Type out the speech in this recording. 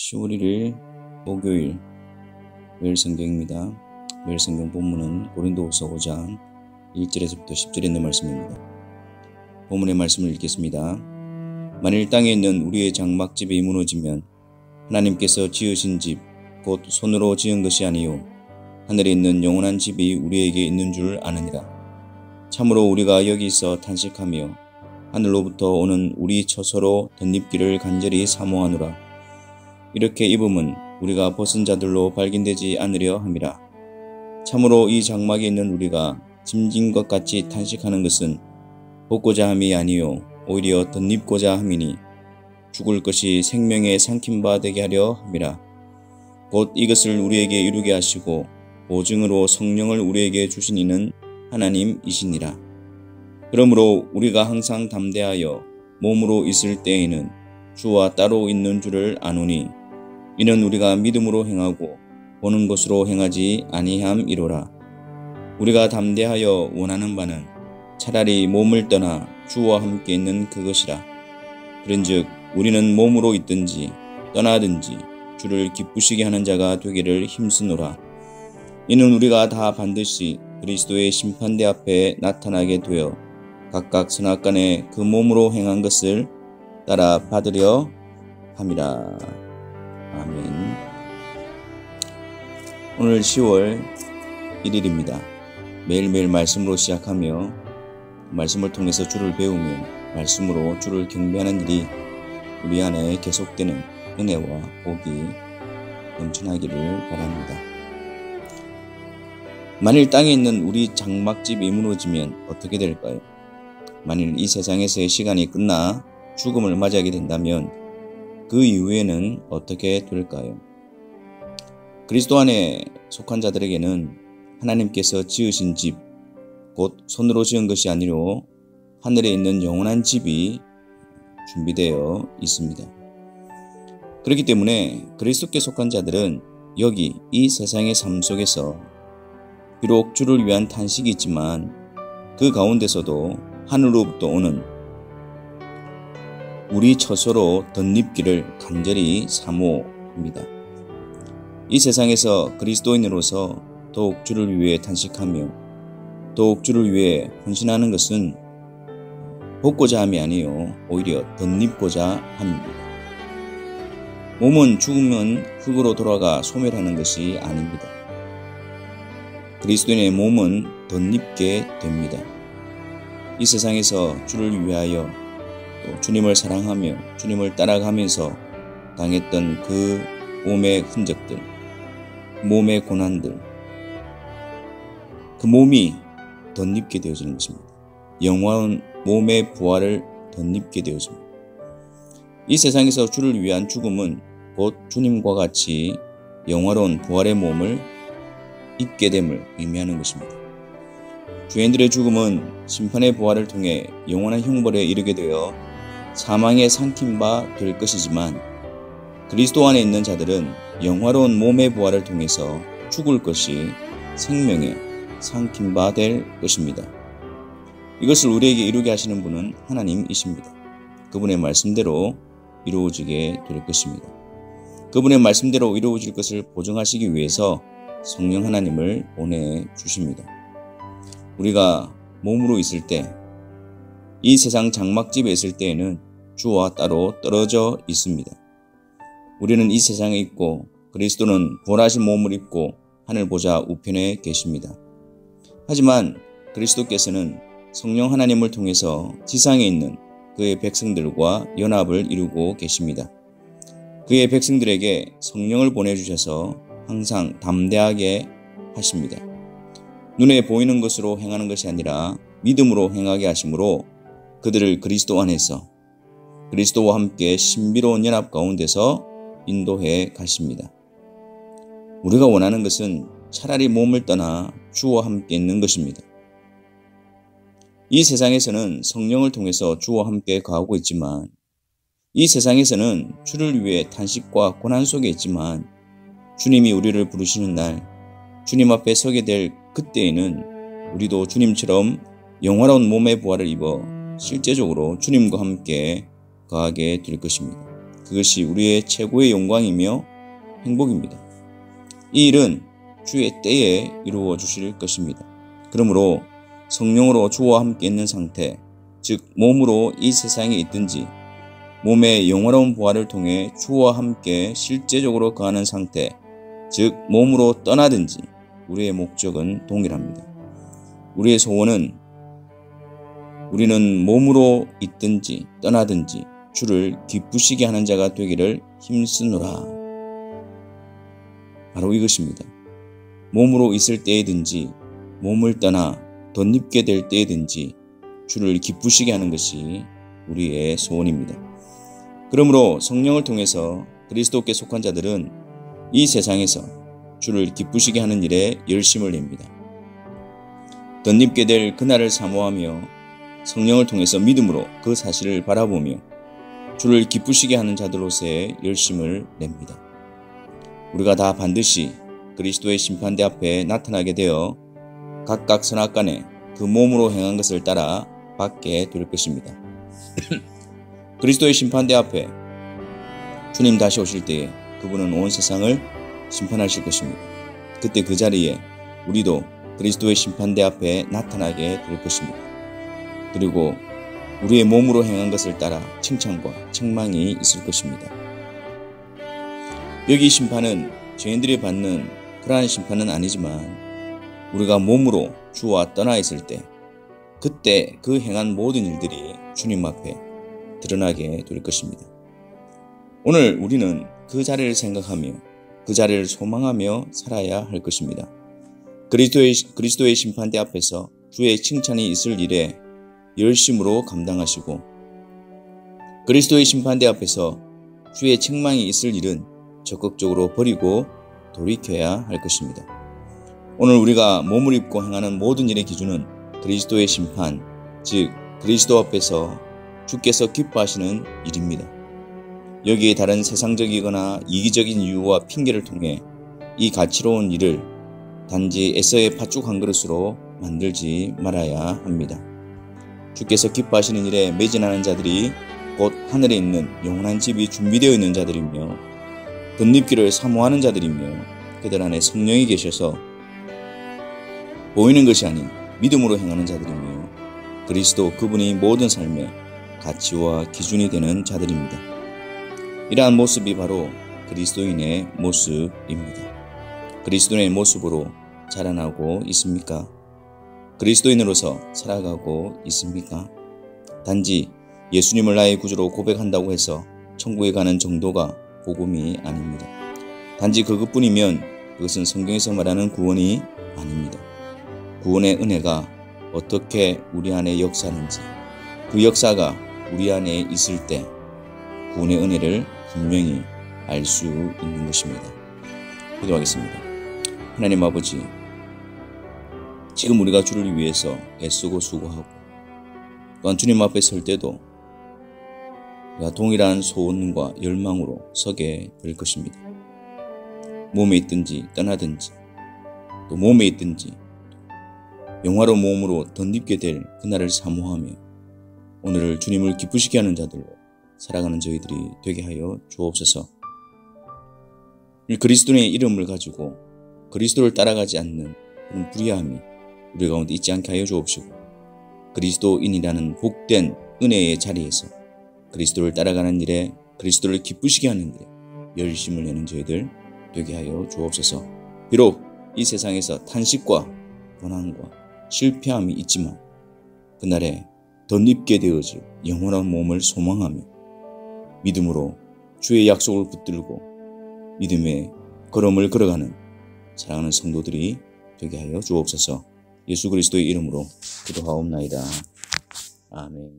10월 1일 목요일 매일 성경입니다. 매일 성경 본문은 고린도후서 5장 1절에서부터 10절에 있는 말씀입니다. 본문의 말씀을 읽겠습니다. 만일 땅에 있는 우리의 장막집이 무너지면 하나님께서 지으신 집 곧 손으로 지은 것이 아니요 하늘에 있는 영원한 집이 우리에게 있는 줄 아느니라. 참으로 우리가 여기서 탄식하며 하늘로부터 오는 우리 처소로 덧입기를 간절히 사모하노라. 이렇게 입음은 우리가 벗은 자들로 발견되지 않으려 함이라. 참으로 이 장막에 있는 우리가 짐진 것 같이 탄식하는 것은 벗고자 함이 아니요 오히려 덧입고자 함이니 죽을 것이 생명에 삼킨 바 되게 하려 함이라. 곧 이것을 우리에게 이루게 하시고 보증으로 성령을 우리에게 주신 이는 하나님이시니라. 그러므로 우리가 항상 담대하여 몸으로 있을 때에는 주와 따로 있는 줄을 아노니 이는 우리가 믿음으로 행하고 보는 것으로 행하지 아니함이로라. 우리가 담대하여 원하는 바는 차라리 몸을 떠나 주와 함께 있는 그것이라. 그런즉 우리는 몸으로 있든지 떠나든지 주를 기쁘시게 하는 자가 되기를 힘쓰노라. 이는 우리가 다 반드시 그리스도의 심판대 앞에 나타나게 되어 각각 선악간에 그 몸으로 행한 것을 따라 받으려 함이라. 아멘. 오늘 10월 1일입니다. 매일매일 말씀으로 시작하며 말씀을 통해서 주를 배우며 말씀으로 주를 경배하는 일이 우리 안에 계속되는 은혜와 복이 넘쳐나기를 바랍니다. 만일 땅에 있는 우리 장막집이 무너지면 어떻게 될까요? 만일 이 세상에서의 시간이 끝나 죽음을 맞이하게 된다면 그 이후에는 어떻게 될까요? 그리스도 안에 속한 자들에게는 하나님께서 지으신 집, 곧 손으로 지은 것이 아니로 하늘에 있는 영원한 집이 준비되어 있습니다. 그렇기 때문에 그리스도께 속한 자들은 여기 이 세상의 삶 속에서 비록 주를 위한 탄식이 있지만 그 가운데서도 하늘로부터 오는 우리 처소로 덧입기를 간절히 사모합니다. 이 세상에서 그리스도인으로서 더욱 주를 위해 탄식하며 더욱 주를 위해 헌신하는 것은 벗고자 함이 아니요 오히려 덧입고자 함입니다. 몸은 죽으면 흙으로 돌아가 소멸하는 것이 아닙니다. 그리스도인의 몸은 덧입게 됩니다. 이 세상에서 주를 위하여 또 주님을 사랑하며 주님을 따라가면서 당했던 그 몸의 흔적들, 몸의 고난들, 그 몸이 덧입게 되어지는 것입니다. 영원한 몸의 부활을 덧입게 되어집니다. 이 세상에서 주를 위한 죽음은 곧 주님과 같이 영화로운 부활의 몸을 입게 됨을 의미하는 것입니다. 죄인들의 죽음은 심판의 부활을 통해 영원한 형벌에 이르게 되어 사망에 삼킨 바 될 것이지만 그리스도 안에 있는 자들은 영화로운 몸의 부활을 통해서 죽을 것이 생명에 삼킨 바 될 것입니다. 이것을 우리에게 이루게 하시는 분은 하나님이십니다. 그분의 말씀대로 이루어지게 될 것입니다. 그분의 말씀대로 이루어질 것을 보증하시기 위해서 성령 하나님을 보내주십니다. 우리가 몸으로 있을 때, 이 세상 장막집에 있을 때에는 주와 따로 떨어져 있습니다. 우리는 이 세상에 있고 그리스도는 부활하신 몸을 입고 하늘 보좌 우편에 계십니다. 하지만 그리스도께서는 성령 하나님을 통해서 지상에 있는 그의 백성들과 연합을 이루고 계십니다. 그의 백성들에게 성령을 보내주셔서 항상 담대하게 하십니다. 눈에 보이는 것으로 행하는 것이 아니라 믿음으로 행하게 하심으로 그들을 그리스도 안에서 그리스도와 함께 신비로운 연합 가운데서 인도해 가십니다. 우리가 원하는 것은 차라리 몸을 떠나 주와 함께 있는 것입니다. 이 세상에서는 성령을 통해서 주와 함께 거하고 있지만 이 세상에서는 주를 위해 탄식과 고난 속에 있지만 주님이 우리를 부르시는 날 주님 앞에 서게 될 그때에는 우리도 주님처럼 영화로운 몸의 부활을 입어 실제적으로 주님과 함께 거하게 될 것입니다. 그것이 우리의 최고의 영광이며 행복입니다. 이 일은 주의 때에 이루어 주실 것입니다. 그러므로 성령으로 주와 함께 있는 상태, 즉 몸으로 이 세상에 있든지 몸의 영원한 부활을 통해 주와 함께 실제적으로 거하는 상태, 즉 몸으로 떠나든지 우리의 목적은 동일합니다. 우리의 소원은 우리는 몸으로 있든지 떠나든지 주를 기쁘시게 하는 자가 되기를 힘쓰노라. 바로 이것입니다. 몸으로 있을 때이든지 몸을 떠나 덧입게 될 때이든지 주를 기쁘시게 하는 것이 우리의 소원입니다. 그러므로 성령을 통해서 그리스도께 속한 자들은 이 세상에서 주를 기쁘시게 하는 일에 열심을 냅니다. 덧입게 될 그날을 사모하며 성령을 통해서 믿음으로 그 사실을 바라보며 주를 기쁘시게 하는 자들로서의 열심을 냅니다. 우리가 다 반드시 그리스도의 심판대 앞에 나타나게 되어 각각 선악간에 그 몸으로 행한 것을 따라 받게 될 것입니다. 그리스도의 심판대 앞에 주님 다시 오실 때에 그분은 온 세상을 심판하실 것입니다. 그때 그 자리에 우리도 그리스도의 심판대 앞에 나타나게 될 것입니다. 그리고 우리의 몸으로 행한 것을 따라 칭찬과 책망이 있을 것입니다. 여기 심판은 죄인들이 받는 그러한 심판은 아니지만 우리가 몸으로 주와 떠나 있을 때 그때 그 행한 모든 일들이 주님 앞에 드러나게 될 것입니다. 오늘 우리는 그 자리를 생각하며 그 자리를 소망하며 살아야 할 것입니다. 그리스도의 심판대 앞에서 주의 칭찬이 있을 일에 열심으로 감당하시고 그리스도의 심판대 앞에서 주의 책망이 있을 일은 적극적으로 버리고 돌이켜야 할 것입니다. 오늘 우리가 몸을 입고 행하는 모든 일의 기준은 그리스도의 심판, 즉 그리스도 앞에서 주께서 기뻐하시는 일입니다. 여기에 다른 세상적이거나 이기적인 이유와 핑계를 통해 이 가치로운 일을 단지 애써의 팥죽 한 그릇으로 만들지 말아야 합니다. 주께서 기뻐하시는 일에 매진하는 자들이 곧 하늘에 있는 영원한 집이 준비되어 있는 자들이며 덧입기를 사모하는 자들이며 그들 안에 성령이 계셔서 보이는 것이 아닌 믿음으로 행하는 자들이며 그리스도 그분이 모든 삶의 가치와 기준이 되는 자들입니다. 이러한 모습이 바로 그리스도인의 모습입니다. 그리스도인의 모습으로 자라나고 있습니까? 그리스도인으로서 살아가고 있습니까? 단지 예수님을 나의 구주로 고백한다고 해서 천국에 가는 정도가 복음이 아닙니다. 단지 그것뿐이면 그것은 성경에서 말하는 구원이 아닙니다. 구원의 은혜가 어떻게 우리 안에 역사하는지 그 역사가 우리 안에 있을 때 구원의 은혜를 분명히 알 수 있는 것입니다. 기도하겠습니다. 하나님 아버지, 지금 우리가 주를 위해서 애쓰고 수고하고 또한 주님 앞에 설 때도 우리가 동일한 소원과 열망으로 서게 될 것입니다. 몸에 있든지 떠나든지 또 몸에 있든지 영화로운 몸으로 덧입게 될 그날을 사모하며 오늘을 주님을 기쁘시게 하는 자들로 살아가는 저희들이 되게 하여 주옵소서. 그리스도의 이름을 가지고 그리스도를 따라가지 않는 그런 불의함이 우리 가운데 있지 않게 하여 주옵시고 그리스도인이라는 복된 은혜의 자리에서 그리스도를 따라가는 일에 그리스도를 기쁘시게 하는 일에 열심을 내는 저희들 되게 하여 주옵소서. 비록 이 세상에서 탄식과 고난과 실패함이 있지만 그날에 덧입게 되어질 영원한 몸을 소망하며 믿음으로 주의 약속을 붙들고 믿음의 걸음을 걸어가는 사랑하는 성도들이 되게 하여 주옵소서. 예수 그리스도의 이름으로 기도하옵나이다. 아멘.